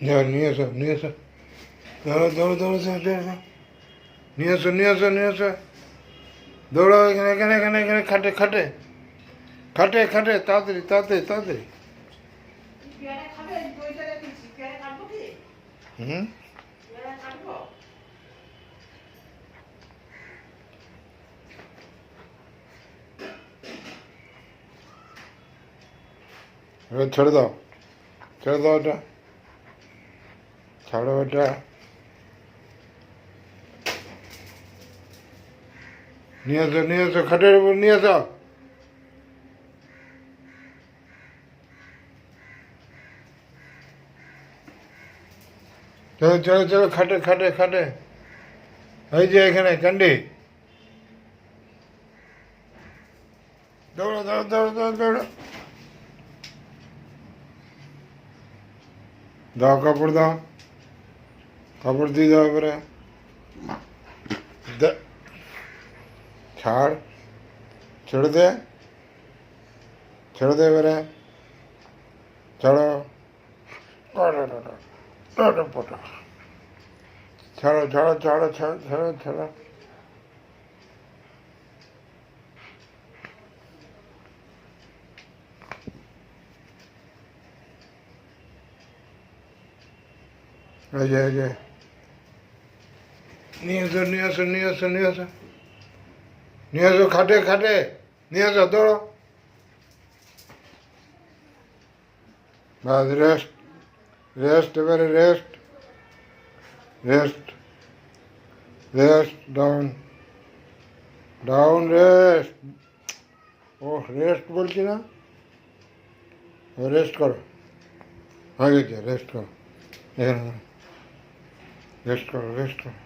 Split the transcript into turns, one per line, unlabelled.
যাও নিয়ে এসো নিয়ে এসো, দৌড়ো দৌড়ো দৌড়ো দৌড়ো দৌড়ো, নিয়ে এসো নিয়ে এসো নিয়ে এসো, দৌড়ো এখানে এখানে এখানে এখানে, খাটে খাটে খাটে খাটে, তাড়াতাড়ি তাড়াতাড়ি তাড়াতাড়ি। হুম, এবার ছেড়ে দাও, ছেড়ে দাও ওটা, ছাড়ো ওটা। নিয়ে এসো খাটের উপর নিয়ে এসো। চলো চলো চলো, খাটে খাটে খাটে, এই যে এখানে ক্যান্ডি, দৌড়ো দৌড়ো দৌড়ো দৌড়ো দৌড়ো, দাও কাপড় দাও, কাপড় দিয়ে দাও এবারে, ছাড়, ছেড়ে দে, ছেড়ে দে এবারে, ছাড়ো, ছাড়ো ছাড়ো ছাড়ো ছাড়ো ছাড়ো ছাড়ো। এই যে নিয়ে এসো নিয়ে এসো নিয়ে এসো নিয়ে এসো নিয়ে এসো, খাটে খাটে নিয়ে এসো, দৌড়ো। বাস রেস্ট, রেস্ট এবারে rest, rest rest, down down rest. ও রেস্ট বলছি না, রেস্ট করো, হয়ে গেছে রেস্ট করো, এখানে রেস্ট করো রেস্ট করো।